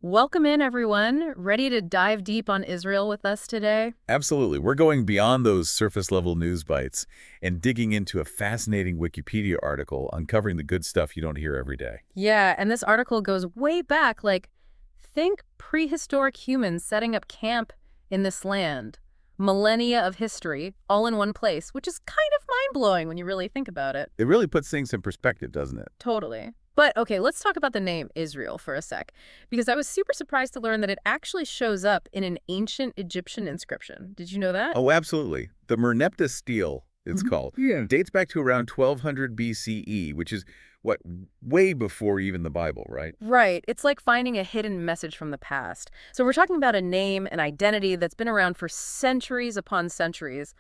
Welcome in, everyone. Ready to dive deep on Israel with us today? Absolutely. We're going beyond those surface-level news bites and digging into a fascinating Wikipedia article uncovering the good stuff you don't hear every day. Yeah, and this article goes way back, like, think prehistoric humans setting up camp in this land. Millennia of history, all in one place, which is kind of mind-blowing when you really think about it. It really puts things in perspective, doesn't it? Totally. But okay, let's talk about the name Israel for a sec, because I was super surprised to learn that it actually shows up in an ancient Egyptian inscription. Did you know that? Oh, absolutely. The Merneptah stele, it's called, Yeah. dates back to around 1200 BCE, which is, what, way before even the Bible, right? Right. It's like finding a hidden message from the past. So we're talking about a name, an identity that's been around for centuries upon centuries.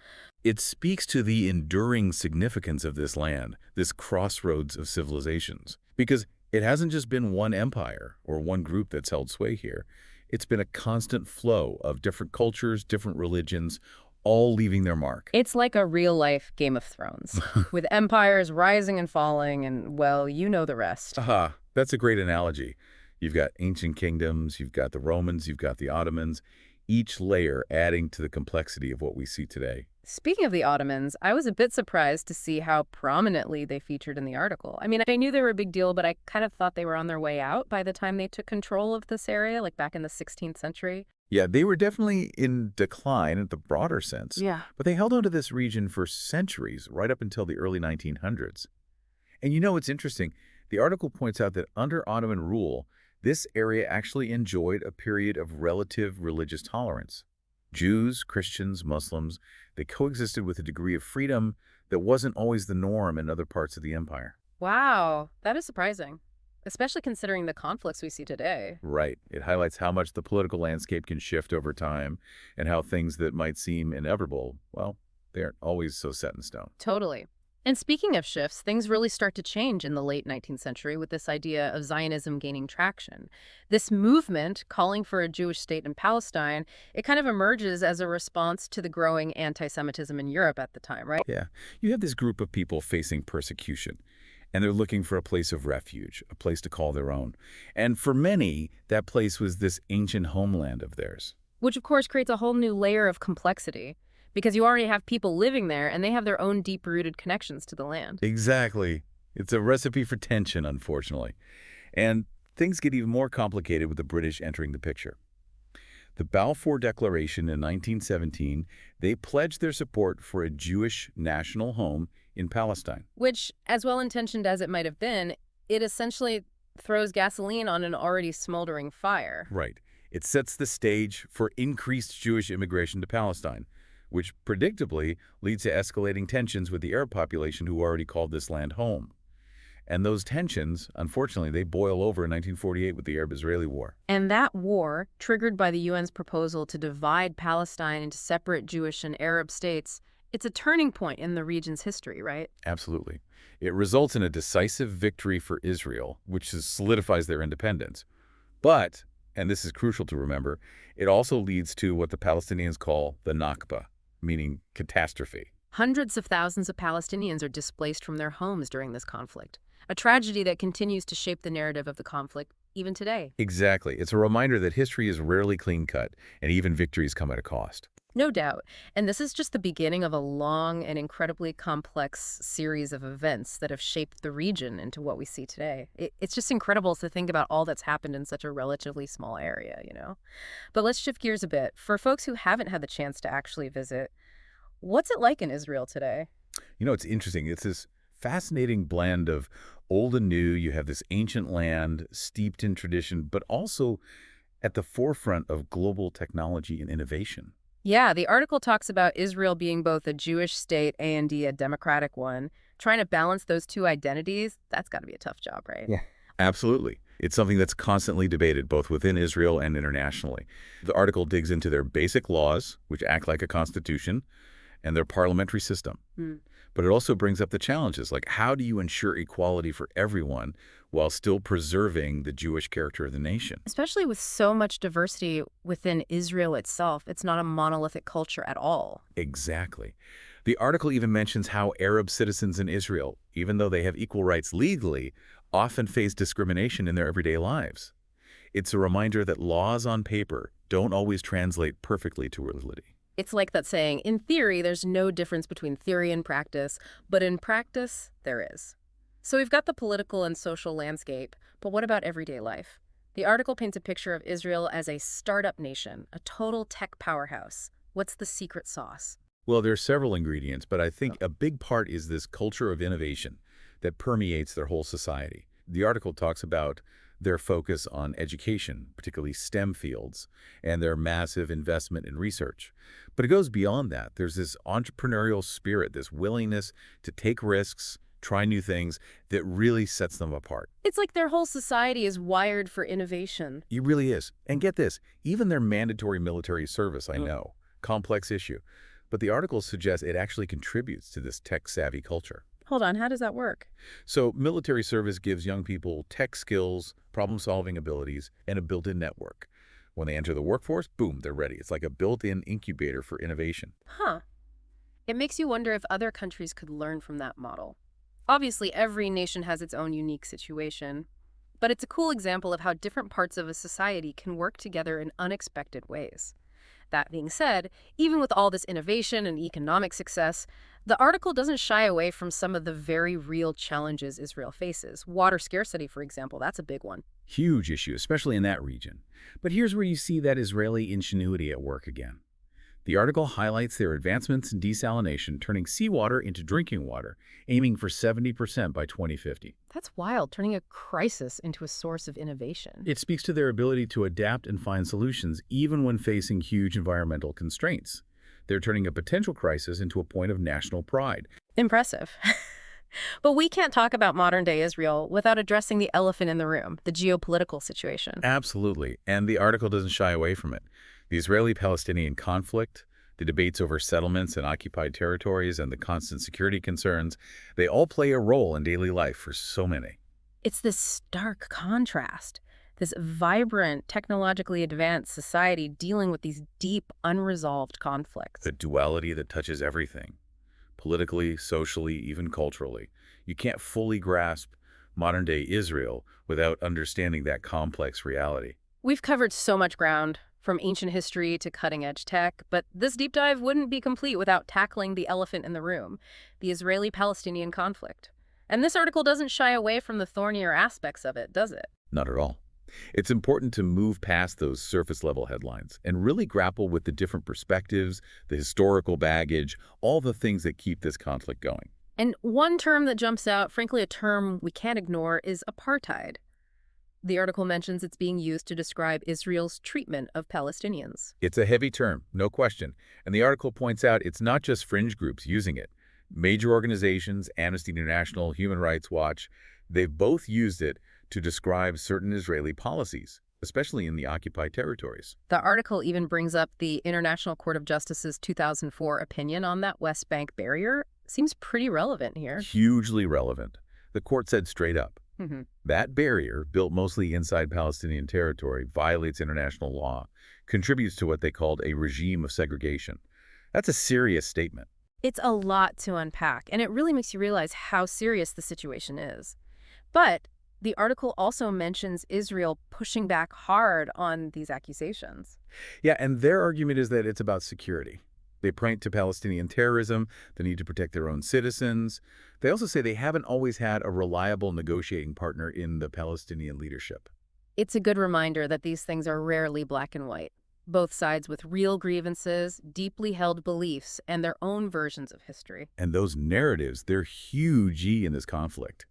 It speaks to the enduring significance of this land, this crossroads of civilizations. Because it hasn't just been one empire or one group that's held sway here. It's been a constant flow of different cultures, different religions, all leaving their mark. It's like a real-life Game of Thrones, with empires rising and falling, and, well, you know the rest. Aha, that's a great analogy. You've got ancient kingdoms, you've got the Romans, you've got the Ottomans, each layer adding to the complexity of what we see today. Speaking of the Ottomans, I was a bit surprised to see how prominently they featured in the article. I mean, I knew they were a big deal, but I kind of thought they were on their way out by the time they took control of this area, like back in the 16th century. Yeah, they were definitely in decline in the broader sense, Yeah. but they held on to this region for centuries, right up until the early 1900s. And you know, it's interesting. The article points out that under Ottoman rule, this area actually enjoyed a period of relative religious tolerance. Jews, Christians, Muslims, they coexisted with a degree of freedom that wasn't always the norm in other parts of the empire. Wow, that is surprising, especially considering the conflicts we see today. Right. It highlights how much the political landscape can shift over time and how things that might seem inevitable, well, they aren't always so set in stone. Totally. And speaking of shifts, things really start to change in the late 19th century with this idea of Zionism gaining traction. This movement, calling for a Jewish state in Palestine, it kind of emerges as a response to the growing anti-Semitism in Europe at the time, right? Yeah. You have this group of people facing persecution, and they're looking for a place of refuge, a place to call their own. And for many, that place was this ancient homeland of theirs. Which, of course, creates a whole new layer of complexity, because you already have people living there and they have their own deep-rooted connections to the land. Exactly. It's a recipe for tension, unfortunately. And things get even more complicated with the British entering the picture. The Balfour Declaration in 1917, they pledged their support for a Jewish national home in Palestine. Which, as well-intentioned as it might have been, it essentially throws gasoline on an already smoldering fire. Right. It sets the stage for increased Jewish immigration to Palestine, which predictably leads to escalating tensions with the Arab population who already called this land home. And those tensions, unfortunately, they boil over in 1948 with the ArabIsraeli War. And that war, triggered by the UN's proposal to divide Palestine into separate Jewish and Arab states, it's a turning point in the region's history, right? Absolutely. It results in a decisive victory for Israel, which solidifies their independence. But, and this is crucial to remember, it also leads to what the Palestinians call the Nakba, meaning catastrophe. Hundreds of thousands of Palestinians are displaced from their homes during this conflict, a tragedy that continues to shape the narrative of the conflict even today. Exactly. It's a reminder that history is rarely clean-cut, and even victories come at a cost. No doubt. And this is just the beginning of a long and incredibly complex series of events that have shaped the region into what we see today. It's just incredible to think about all that's happened in such a relatively small area, you know? But let's shift gears a bit. For folks who haven't had the chance to actually visit, what's it like in Israel today? You know, it's interesting. It's this fascinating blend of old and new. You have this ancient land steeped in tradition, but also at the forefront of global technology and innovation. Yeah, the article talks about Israel being both a Jewish state and a democratic one. Trying to balance those two identities, that's got to be a tough job, right? Yeah. Absolutely. It's something that's constantly debated both within Israel and internationally. The article digs into their basic laws, which act like a constitution, and their parliamentary system. But it also brings up the challenges, like how do you ensure equality for everyone while still preserving the Jewish character of the nation? Especially with so much diversity within Israel itself, it's not a monolithic culture at all. Exactly. The article even mentions how Arab citizens in Israel, even though they have equal rights legally, often face discrimination in their everyday lives. It's a reminder that laws on paper don't always translate perfectly to reality. It's like that saying, in theory, there's no difference between theory and practice, but in practice, there is. So we've got the political and social landscape, but what about everyday life? The article paints a picture of Israel as a startup nation, a total tech powerhouse. What's the secret sauce? Well, there are several ingredients, but I think a big part is this culture of innovation that permeates their whole society. The article talks about their focus on education, particularly STEM fields, and their massive investment in research. But it goes beyond that. There's this entrepreneurial spirit, this willingness to take risks, try new things that really sets them apart. It's like their whole society is wired for innovation. It really is. And get this, even their mandatory military service, I know, complex issue. But the article suggests it actually contributes to this tech-savvy culture. Hold on, how does that work? So military service gives young people tech skills, problem-solving abilities, and a built-in network. When they enter the workforce, boom, they're ready. It's like a built-in incubator for innovation. Huh. It makes you wonder if other countries could learn from that model. Obviously, every nation has its own unique situation, but it's a cool example of how different parts of a society can work together in unexpected ways. That being said, even with all this innovation and economic success, the article doesn't shy away from some of the very real challenges Israel faces. Water scarcity, for example, that's a big one. Huge issue, especially in that region. But here's where you see that Israeli ingenuity at work again. The article highlights their advancements in desalination, turning seawater into drinking water, aiming for 70% by 2050. That's wild, turning a crisis into a source of innovation. It speaks to their ability to adapt and find solutions even when facing huge environmental constraints. They're turning a potential crisis into a point of national pride. Impressive. But we can't talk about modern-day Israel without addressing the elephant in the room, the geopolitical situation. Absolutely, and the article doesn't shy away from it. The Israeli-Palestinian conflict, the debates over settlements and occupied territories, and the constant security concerns, they all play a role in daily life for so many. It's this stark contrast, this vibrant, technologically advanced society dealing with these deep, unresolved conflicts. The duality that touches everything, politically, socially, even culturally. You can't fully grasp modern-day Israel without understanding that complex reality. We've covered so much ground, from ancient history to cutting-edge tech, but this deep dive wouldn't be complete without tackling the elephant in the room, the Israeli-Palestinian conflict. And this article doesn't shy away from the thornier aspects of it, does it? Not at all. It's important to move past those surface-level headlines and really grapple with the different perspectives, the historical baggage, all the things that keep this conflict going. And one term that jumps out, frankly a term we can't ignore, is apartheid. The article mentions it's being used to describe Israel's treatment of Palestinians. It's a heavy term, no question, and the article points out it's not just fringe groups using it. Major organizations, Amnesty International, Human Rights Watch, they've both used it to describe certain Israeli policies, especially in the occupied territories. The article even brings up the International Court of Justice's 2004 opinion on that West Bank barrier. Seems pretty relevant here. Hugely relevant. The court said straight up, Mm-hmm. that barrier, built mostly inside Palestinian territory, violates international law, contributes to what they called a regime of segregation. That's a serious statement. It's a lot to unpack, and it really makes you realize how serious the situation is. But the article also mentions Israel pushing back hard on these accusations. Yeah, and their argument is that it's about security. They point to Palestinian terrorism, the need to protect their own citizens. They also say they haven't always had a reliable negotiating partner in the Palestinian leadership. It's a good reminder that these things are rarely black and white. Both sides with real grievances, deeply held beliefs, and their own versions of history. And those narratives, they're huge in this conflict.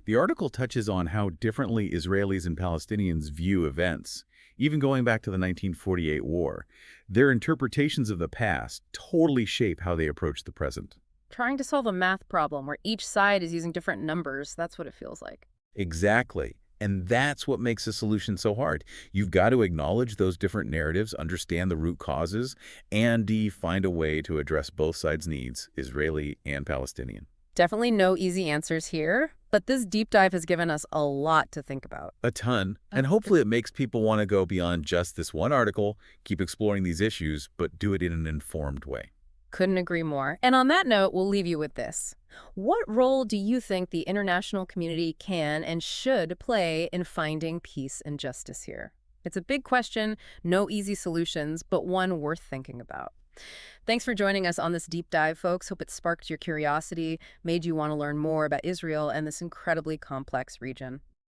The article touches on how differently Israelis and Palestinians view events, even going back to the 1948 war. Their interpretations of the past totally shape how they approach the present. Trying to solve a math problem where each side is using different numbers, that's what it feels like. Exactly. And that's what makes the solution so hard. You've got to acknowledge those different narratives, understand the root causes, and find a way to address both sides' needs, Israeli and Palestinian. Definitely no easy answers here, but this deep dive has given us a lot to think about. A ton. And hopefully it makes people want to go beyond just this one article, keep exploring these issues, but do it in an informed way. Couldn't agree more. And on that note, we'll leave you with this. What role do you think the international community can and should play in finding peace and justice here? It's a big question, no easy solutions, but one worth thinking about. Thanks for joining us on this deep dive, folks. Hope it sparked your curiosity, made you want to learn more about Israel and this incredibly complex region.